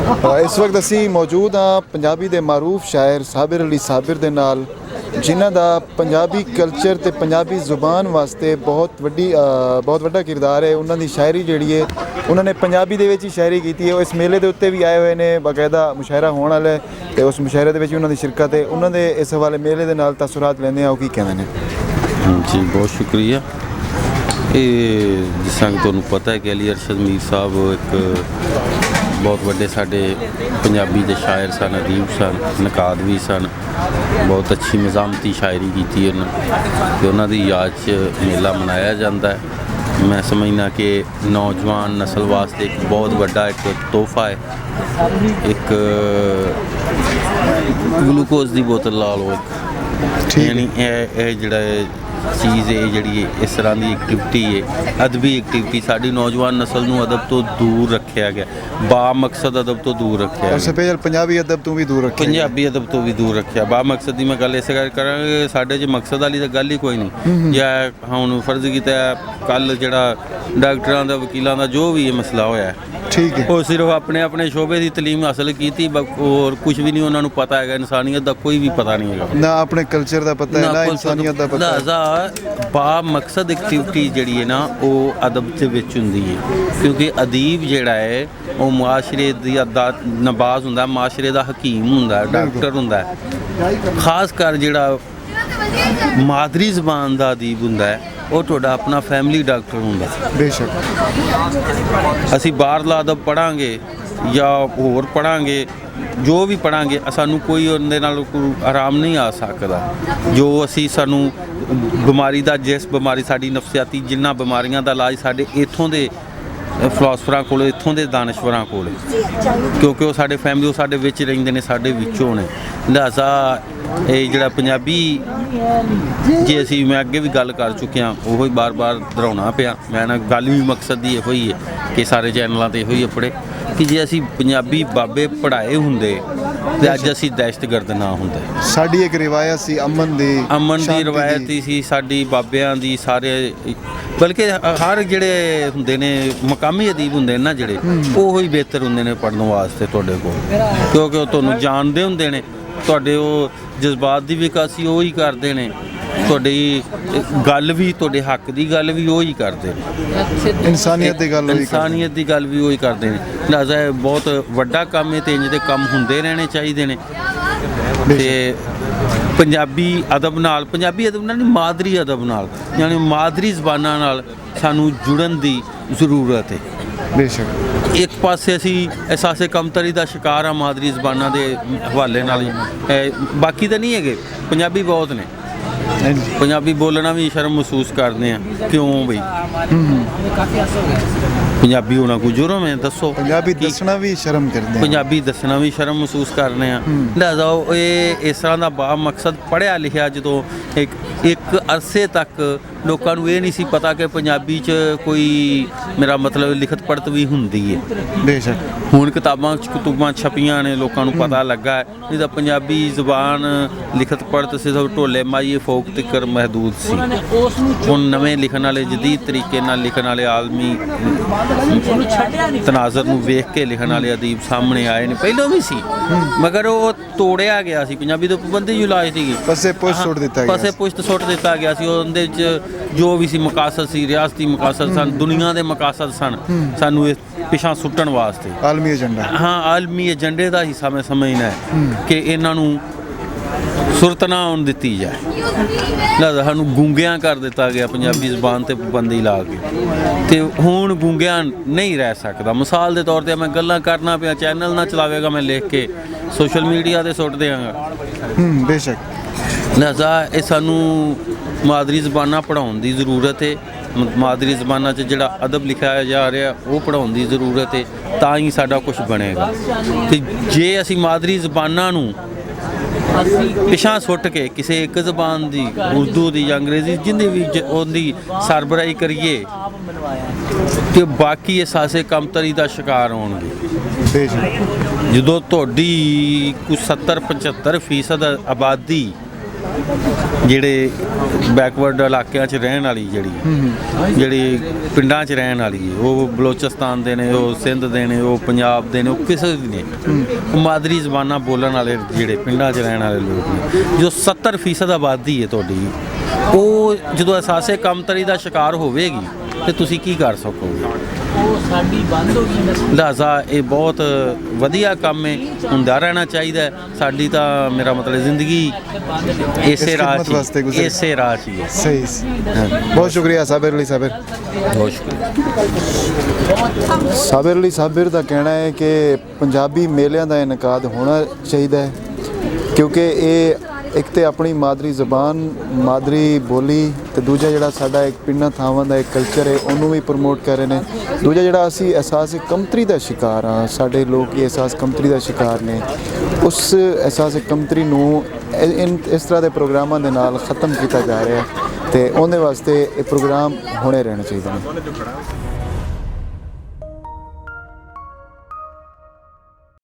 इस वक्त असी मौजूद हाँ पंजाबी दे मारूफ शायर साबिर अली साबिर दे नाल, जिन्हां दा पंजाबी कल्चर ते पंजाबी जुबान वास्ते बहुत वड्डा किरदार है। उन्हां दी शायरी जिहड़ी है उन्होंने पंजाबी दे विच ही शायरी की है। इस मेले के उत्ते भी आए हुए ने, बाकायदा मुशायरा होने वाला है तो उस मुशायरे दे विच उन्हां दी शिरकत है। उन्होंने इस हवाले मेले दे नाल तसुरात लैंदे आ, की कहंदे ने? जी बहुत शुक्रिया। ये जिस तरह तुहानूं पता है कि अली अरशद मीर साहब एक बहुत वड्डे साडे पंजाबी दे शायर सन, अदीब सन, नकाद भी सन। बहुत अच्छी मज़ामती शायरी की है उन्होंने, उन्हों की याद च मेला मनाया जाता है। मैं समझना कि नौजवान नस्ल वास्ते एक बहुत बड़ा एक तोहफा है। एक ग्लूकोज की बोतल ला लो, यानी जोड़ा चीज़ है जी इस तरह की एक्टिविटी है, अदबी एक्टिविटी साड़ी नौजवान नस्ल को अदब तो दूर रखा गया, बा मकसद अदब तो दूर रखा गया। स्पेशल पंजाबी अदब तो भी दूर रखा, पंजाबी अदब तो भी दूर रखा। बा मकसद की मैं गल इस कर करा साढ़े च मकसद वाली तो गल ही कोई नहीं। या हम फर्ज किया कल जड़ा डॉक्टरों का वकीलों का जो भी मसला होया ठीक है, वो सिर्फ अपने अपने शोबे की तलीम हासिल की और कुछ भी नहीं उन्होंने पता है। इंसानियत का कोई भी पता नहीं है, ना अपने कल्चर का पता है, ना इंसानियत का पता है। बा मकसद एक्टिविटी जी है ना वो अदब के विच हुंदी है, क्योंकि अदीब जिहड़ा है वो मुआशरे दा नबाज हुंदा, मुआशरे का हकीम हुंदा, डॉक्टर हुंदा। खास कर जिहड़ा मादरी जबान का अदीब हुंदा है वो तुहाडा अपना फैमिली डॉक्टर हुंदा। बेशक असी बाहरला अदब पढ़ांगे या होर पढ़ांगे, जो भी पढ़ांगे सानू कोई उहदे नाल आराम नहीं आ सकदा। जो असी सानू बीमारी का जिस बीमारी साडी नफसियाती जिन्ना बीमारियां का इलाज साडे इत्थों दे फिलोसफरां कोल, इत्थों दे दानश्वरां कोल, क्योंकि वो साडे फैमिली साडे विच रहिंदे ने, साडे विचों ने। लिहाजा ये जिहड़ा पंजाबी जे असी मैं अगे भी गल कर चुके हाँ, वो बार बार दोहराउणा पिया। मैं ना गल भी मकसद की इहो ही है कि सारे चैनलों पर इहो ही अपने कि जे असी पंजाबी बाबे पढ़ाए हुंदे ते अज असी दहशतगर्द ना हुंदे। साडी एक रिवायत सी अमन दी रिवायत ही सी साडी बाबियां दी, सारे बल्कि हर जिहड़े हुंदे ने मकामी अदीब हुंदे ना जिहड़े ओह ही बेहतर हुंदे ने पढ़ने वास्ते तुहाडे कोल, क्योंकि ओह तुहानूं जानदे हुंदे ने, तुहाडे ओह जज्बात की विकासी वो ही करते हैं, तुहाडी गल भी तुहाडे हक की गल भी वो ही करते हैं, इंसानियत की गल भी वो ही करते हैं। लिहाजा बहुत वड्डा काम है तो इंज दे काम हुंदे रहने चाहिए ने। ते पंजाबी अदब नाल नहीं मादरी अदब नाल, यानी मादरी जबानां नाल सानू जुड़न की जरूरत है। बेशक एक पासे असी एहसासे कमतरी का शिकार हाँ मादरी जबानां के हवाले नाल, बाकी तो नहीं है। पंजाबी बहुत ने, पंजाबी बोलना भी शर्म महसूस करते हैं। क्यों बई पंजाबी होना कोई जुर्म है? दसो। पंजाबी दसना भी शर्म करते हैं, पंजाबी दसना भी शर्म महसूस करते हैं। लिहाजा ये इस तरह का बा मकसद पढ़िया लिखिया जो एक अरसे तक लोगों को ये नहीं सी पता कि पंजाबी च कोई मेरा मतलब लिखत पढ़त भी हुंदी है। बेशक हुण किताबां छपियां ने, लोगों को पता लगा है। नहीं तो पंजाबी जबान लिखत पढ़त सिर्फ ढोले माइए फोक तक महदूद सी। हुण नवें लिखण वाले जदीद तरीके नाल लिखण वाले आलमी तनाज़र नूं वेख के लिखण वाले अदीब सामने आए ने, पहलों भी सी मगर वो तोड़िया गया सी। पंजाबी तो पाबंदी जो लाई थी, पसे पुष्ट सुट दिता गया सी। उहदे च जो भी सी मकासद सी, रियासती मकासद सन, दुनिया के मकासद सन, सानू पिछा सुट्टण वास्ते आलमी एजेंडा। हाँ, आलमी एजेंडे का हिस्सा मैं समझना है कि इन्हों सुरत ना आउण दिती जाए। लिहाजा सानू गूंगियां कर दिता गया पंजाबी जबान ते पाबंदी ला के, ते हुण गूंगियां नहीं रह सकता। मिसाल के तौर पर मैं गल्लां करना पिया, चैनल ना चलावेगा मैं लिख के सोशल मीडिया ते सुट देंगा। बेशक लिहाजा ये सानू मादरी जबानां पढ़ाउण की जरूरत है। मादरी जबानां च जिहड़ा अदब लिखाया जा रहा वो पढ़ाउण की जरूरत है, तां ही साडा कुछ बनेगा। ते जे असी मादरी जबानां नूं पिछा सुट के किसी एक जबान की, उर्दू की या अंग्रेजी जिंदी भी उहदी सरबराही करिए तो बाकी एहसासे कमतरी का शिकार होणगे। जो तुहाडी कुछ 70-75% आबादी ਜਿਹੜੇ ਬੈਕਵਰਡ ਇਲਾਕਿਆਂ 'ਚ ਰਹਿਣ ਵਾਲੀ ਜਿਹੜੀ ਪਿੰਡਾਂ 'ਚ ਰਹਿਣ ਵਾਲੀ ਹੈ, ਉਹ ਬਲੋਚਿਸਤਾਨ ਦੇ ਨੇ, ਉਹ ਸਿੰਧ ਦੇ ਨੇ, ਉਹ ਪੰਜਾਬ ਦੇ ਨੇ, ਉਹ ਕਿਸੇ ਵੀ ਨੇ, ਉਹ ਮਾਦਰੀ ਜ਼ਬਾਨਾਂ ਬੋਲਣ ਵਾਲੇ ਜਿਹੜੇ ਪਿੰਡਾਂ 'ਚ ਰਹਿਣ ਵਾਲੇ ਲੋਕ ਨੇ, ਜੋ 70% ਆਬਾਦੀ ਹੈ ਤੁਹਾਡੀ, ਉਹ ਜਦੋਂ ਅਹਿਸਾਸੇ ਕਮਤਰੀ ਦਾ ਸ਼ਿਕਾਰ ਹੋਵੇਗੀ ਤੇ ਤੁਸੀਂ ਕੀ ਕਰ ਸਕੋਗੇ? ਲਿਹਾਜ਼ਾ ਇਹ ਬਹੁਤ ਵਧੀਆ ਕੰਮ ਹੈ, ਹੁੰਦਾ ਰਹਿਣਾ ਚਾਹੀਦਾ ਹੈ। ਸਾਡੀ ਤਾਂ ਮੇਰਾ ਮਤਲਬ ਜ਼ਿੰਦਗੀ ਇਸੇ ਰਾਹ 'ਚ ਹੀ ਹੈ। ਸਹੀ। ਬਹੁਤ ਸ਼ੁਕਰੀਆ ਸਾਬਿਰ ਅਲੀ ਸਾਬਿਰ। ਬਹੁਤ ਸ਼ੁਕਰੀਆ। ਸਾਬਿਰ ਅਲੀ ਸਾਬਿਰ ਦਾ ਕਹਿਣਾ ਹੈ ਕਿ ਪੰਜਾਬੀ ਮੇਲਿਆਂ ਦਾ ਇਨਕਾਦ ਹੋਣਾ ਚਾਹੀਦਾ ਹੈ, ਕਿਉਂਕਿ ਇਹ ਇੱਕ ਤੇ ਆਪਣੀ ਮਾਦਰੀ ਜ਼ਬਾਨ, ਮਾਦਰੀ ਬੋਲੀ, ਤੇ ਦੂਜਾ ਜਿਹੜਾ ਸਾਡਾ ਇੱਕ ਪਿੰਡਾਂ ਥਾਵਾਂ ਦਾ ਇੱਕ ਕਲਚਰ ਹੈ ਉਹਨੂੰ ਵੀ ਪ੍ਰਮੋਟ ਕਰ ਰਹੇ ਨੇ। ਦੂਜਾ ਜਿਹੜਾ ਅਸੀਂ ਅਹਿਸਾਸ ਕਮਤਰੀ ਦਾ ਸ਼ਿਕਾਰ ਹਾਂ, ਸਾਡੇ ਲੋਕ ਇਹ ਅਹਿਸਾਸ ਕਮਤਰੀ ਦਾ ਸ਼ਿਕਾਰ ਨੇ, ਉਸ ਅਹਿਸਾਸ ਕਮਤਰੀ ਨੂੰ ਇਸ ਤਰ੍ਹਾਂ ਦੇ ਪ੍ਰੋਗਰਾਮਾਂ ਦੇ ਨਾਲ ਖ਼ਤਮ ਕੀਤਾ ਜਾ ਰਿਹਾ ਹੈ, ਤੇ ਉਹਦੇ ਵਾਸਤੇ ਇਹ ਪ੍ਰੋਗਰਾਮ ਹੋਣੇ ਰਹਿਣੇ ਚਾਹੀਦੇ ਨੇ।